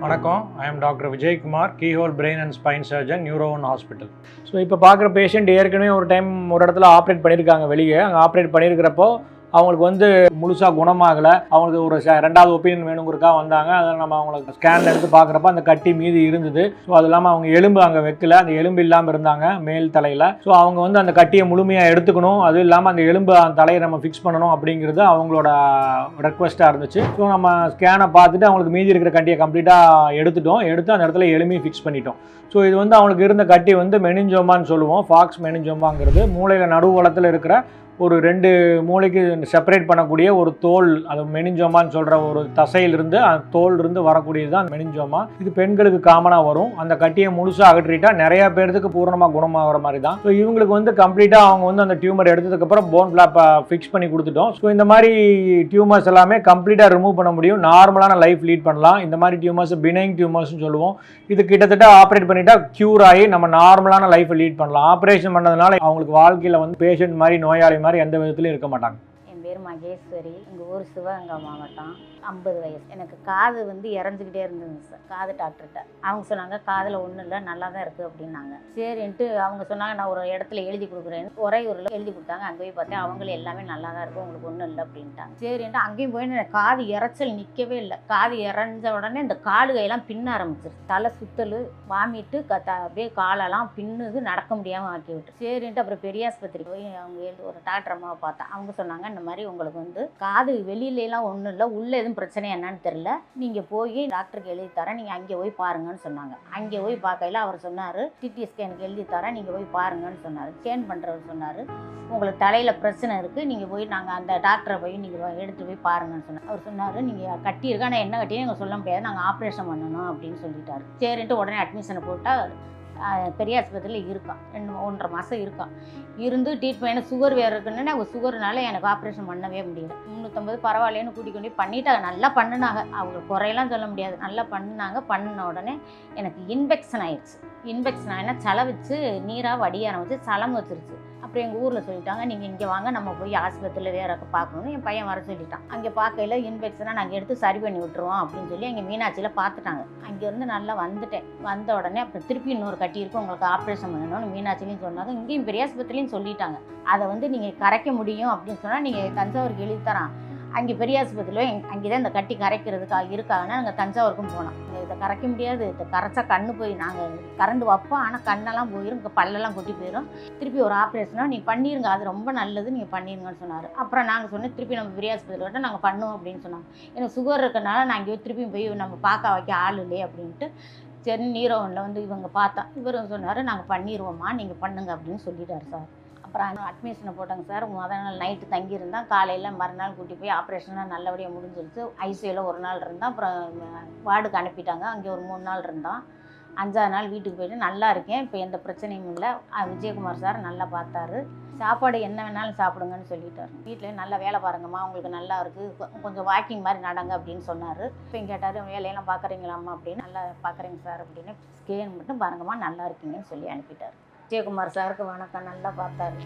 வணக்கம். I am doctor Vijayakumar, keyhole brain and spine surgeon, neuro one hospital. So இப்போ பார்க்குற patient ஏற்கனவே ஒரு டைம் ஒரு இடத்துல ஆப்ரேட் பண்ணியிருக்காங்க. வெளியே அங்கே ஆப்ரேட் பண்ணியிருக்கிறப்போ அவங்களுக்கு வந்து முழுசாக குணமாகலை. அவங்களுக்கு ஒரு ரெண்டாவது ஒப்பீனியன் வேணுங்கிறதுக்காக வந்தாங்க. அதில் நம்ம அவங்களுக்கு ஸ்கேனில் எடுத்து பார்க்குறப்ப அந்த கட்டி மீதி இருந்தது. ஸோ அது இல்லாமல் அவங்க எலும்பு அங்கே வைக்கல, அந்த எலும்பு இல்லாமல் இருந்தாங்க மேல் தலையில். ஸோ அவங்க வந்து அந்த கட்டியை முழுமையாக எடுத்துக்கணும், அதுவும் இல்லாமல் அந்த எலும்பு அந்த தலையை நம்ம ஃபிக்ஸ் பண்ணணும் அப்படிங்கிறது அவங்களோட ரெக்வஸ்ட்டாக இருந்துச்சு. ஸோ நம்ம ஸ்கேனை பார்த்துட்டு அவங்களுக்கு மீதி இருக்கிற கட்டியை கம்ப்ளீட்டாக எடுத்து அந்த இடத்துல எலும்பையும் ஃபிக்ஸ் பண்ணிட்டோம். ஸோ இது வந்து அவங்களுக்கு இருந்த கட்டி வந்து மெனிஞ்சோமான்னு சொல்லுவோம். ஃபாக்ஸ் மெனிஞ்சோமாங்கிறது மூளையில் நடுவலத்தில் இருக்கிற ஒரு 2 மூளைக்கு செப்பரேட் பண்ணக்கூடிய ஒரு தோல், அது மெனிஞ்சோமான்னு சொல்கிற ஒரு தசையிலிருந்து அந்த தோலிருந்து வரக்கூடியது தான் மெனிஞ்சோமா. இது பெண்களுக்கு காமனாக வரும். அந்த கட்டியை முழுசாக அகற்றிட்டா நிறையா பேருக்கு பூரணமாக குணமாகிற மாதிரி தான். ஸோ இவங்களுக்கு வந்து கம்ப்ளீட்டாக அவங்க வந்து அந்த டியூமர் எடுத்ததுக்கப்புறம் போன் ஃப்ளாப்பை ஃபிக்ஸ் பண்ணி கொடுத்துட்டோம். ஸோ இந்த மாதிரி டியூமர்ஸ் எல்லாமே கம்ப்ளீட்டாக ரிமூவ் பண்ண முடியும், நார்மலான லைஃப் லீட் பண்ணலாம். இந்த மாதிரி டியூமர்ஸ் பினைன் டியூமர்ஸ்னு சொல்லுவோம். இது கிட்டத்தட்ட ஆப்ரேட் பண்ணிட்டா க்யூர் ஆகி நம்ம நார்மலான லைஃப்பை லீட் பண்ணலாம். ஆப்ரேஷன் பண்ணதுனால அவங்களுக்கு வாழ்க்கையில் வந்து பேஷண்ட் மாதிரி நோயாளி மாதிரி எந்த விதத்துலையும் இருக்க மாட்டாங்க. என் பேர் மகேஸ்வரி, எங்கள் ஊர் சிவகங்கை மாவட்டம். 50 வயசு. எனக்கு காது வந்து இறஞ்சிக்கிட்டே இருந்தது சார். காது டாக்டர்கிட்ட அவங்க சொன்னாங்க காதில் ஒன்றும் இல்லை, நல்லா தான் இருக்குது அப்படின்னாங்க. சரின்ட்டு அவங்க சொன்னாங்க நான் ஒரு இடத்துல எழுதி கொடுக்குறேன். உறையூரில் எழுதி கொடுத்தாங்க. அங்கே போய் பார்த்தேன், அவங்களும் எல்லாமே நல்லா தான் இருக்குது, உங்களுக்கு ஒன்றும் இல்லை அப்படின்ட்டாங்க. சரின்ட்டு அங்கேயும் போய் எனக்கு காது இறைச்சல் நிற்கவே இல்லை. காது இறஞ்ச உடனே இந்த காடு கையெல்லாம் பின்ன ஆரம்பிச்சிருச்சு. தலை சுத்தல், வாமிட்டு, அப்படியே காலெல்லாம் பின்னுது, நடக்க முடியாமல் ஆக்கி விட்டு. சரின்ட்டு அப்புறம் பெரிய ஆஸ்பத்திரி போய் அவங்க ஒரு டாக்டர் அம்மாவை பார்த்தேன். அவங்க சொன்னாங்க இந்த மாதிரி உங்களுக்கு வந்து காது வெளியிலலாம் ஒன்றும் இல்லை, உள்ளே எதுவும் பிரச்சனை என்னன்னு தெரியல, நீங்கள் போய் டாக்டருக்கு எழுதி தரேன், நீங்கள் அங்கே போய் பாருங்கன்னு சொன்னாங்க. அங்கே போய் பார்க்கையில் அவர் சொன்னார் சிடி ஸ்கேனுக்கு எழுதி தரேன், நீங்கள் போய் பாருங்கன்னு சொன்னார். ஸ்கேன் பண்ணுறவர் சொன்னார் உங்களுக்கு தலையில் பிரச்சனை இருக்குது, நீங்கள் போய் நாங்கள் அந்த டாக்டரை போய் நீங்கள் எடுத்து போய் பாருங்கன்னு சொன்னார். அவர் சொன்னார் நீங்கள் கட்டியிருக்கா, நான் என்ன கட்டினு நீங்கள் சொல்ல முடியாது, நாங்கள் ஆப்ரேஷன் பண்ணணும் அப்படின்னு சொல்லிட்டாரு. சரின்ட்டு உடனே அட்மிஷனை போட்டால் பெரிய ஆஸ்பத்திரியில் இருக்கான். 1.5 மாதம் இருக்கான். இருந்து ட்ரீட்மெண்ட் சுகர் வேறு இருக்குன்னு அவங்க சுகர்னால எனக்கு ஆப்ரேஷன் பண்ணவே முடியல. 350 பரவாயில்லைன்னு கூட்டி கொண்டு பண்ணிட்டாங்க. நல்லா பண்ணினாங்க, அவங்க குறையெல்லாம் சொல்ல முடியாது, நல்லா பண்ணினாங்க. பண்ணின உடனே எனக்கு இன்ஃபெக்ஷன் ஆயிடுச்சு. இன்ஃபெக்ஷன் ஆகினா சலை வச்சு நீராக வடிய ஆரம்பிச்சு சலம் வச்சிருச்சு. அப்புறம் எங்கள் ஊரில் சொல்லிட்டாங்க நீங்கள் இங்கே வாங்க, நம்ம போய் ஆஸ்பத்திரியில் வேற பார்க்கணுன்னு என் பையன் வர சொல்லிட்டான். அங்கே பார்க்கையில் இன்ஃபெக்ஷனாக நாங்கள் எடுத்து சரி பண்ணி விட்டுருவோம் அப்படின்னு சொல்லி அங்கே மீனாட்சியில் பார்த்துட்டாங்க. அங்கேருந்து நல்லா வந்துட்டேன். வந்த உடனே அப்புறம் திருப்பி இன்னொரு கட்டி இருக்கும், உங்களுக்கு ஆப்ரேஷன் பண்ணணும்னு மீனாட்சிலையும் சொன்னாங்க. இங்கேயும் பெரிய ஆஸ்பத்திரிலையும் சொல்லிட்டாங்க. அதை வந்து நீங்கள் கரைக்க முடியும் அப்படின்னு சொன்னால் நீங்கள் தஞ்சாவூருக்கு எழுதி தரான். அங்கே பெரிய ஆஸ்பத்திரியில் அங்கே தான் இந்த கட்டி கரைக்கிறதுக்காக இருக்காங்கன்னா நாங்கள் தஞ்சாவூருக்கும் போனோம். இதை கரைக்க முடியாது, இதை கரைச்சா கண்ணு போய் நாங்கள் கரண்டு வைப்போம், ஆனால் கண்ணெல்லாம் போயிடும், இங்கே பல்லெல்லாம் கொட்டி போயிடும், திருப்பி ஒரு ஆப்ரேஷனாக நீங்கள் பண்ணிடுங்க, அது ரொம்ப நல்லது, நீங்கள் பண்ணிடுங்கன்னு சொன்னார். அப்புறம் நாங்கள் சொன்னோம் திருப்பி நம்ம பெரிய ஆஸ்பத்திரி விட்டால் நாங்கள் பண்ணுவோம் அப்படின்னு சொன்னாங்க. எனக்கு சுகர் இருக்கனால நான் இங்கே திருப்பி போய் நம்ம பார்க்க வைக்க ஆள் இல்லையே அப்படின்ட்டு சரி நீரோவில் வந்து இவங்க பார்த்தா இவர் சொன்னார் நாங்கள் பண்ணிடுவோம்மா, நீங்கள் பண்ணுங்க அப்படின்னு சொல்லிட்டார் சார். அப்புறம் அட்மிஷனை போட்டாங்க சார். முதல் நாள் நைட்டு தங்கியிருந்தான், காலையில் மறுநாள் கூட்டி போய் ஆப்ரேஷனாக நல்லபடியாக முடிஞ்சிருச்சு. ஐசியூவில் 1 நாள் இருந்தான். அப்புறம் வார்டுக்கு அனுப்பிட்டாங்க. அங்கே ஒரு 3 நாள் இருந்தான். 5ஆவது நாள் வீட்டுக்கு போய்ட்டு நல்லா இருக்கேன், இப்போ எந்த பிரச்சனையும் இல்லை. விஜயகுமார் சார் நல்லா பார்த்தாரு. சாப்பாடு என்ன வேணாலும் சாப்பிடுங்கன்னு சொல்லிட்டார். வீட்டில் நல்லா வேலை பாருங்கம்மா, உங்களுக்கு நல்லா இருக்குது, கொஞ்சம் வாக்கிங் மாதிரி நடங்க அப்படின்னு சொன்னார். இப்போ கேட்டார் வேலையெல்லாம் பார்க்குறீங்களாம்மா அப்படின்னு. நல்லா பார்க்குறீங்க சார் அப்படின்னு. ஸ்கேன் மட்டும் பாருங்கம்மா நல்லா இருக்கீங்கன்னு சொல்லி அனுப்பிட்டார். விஜயகுமார் சாருக்கு வணக்கம், நல்லா பார்த்தாரு.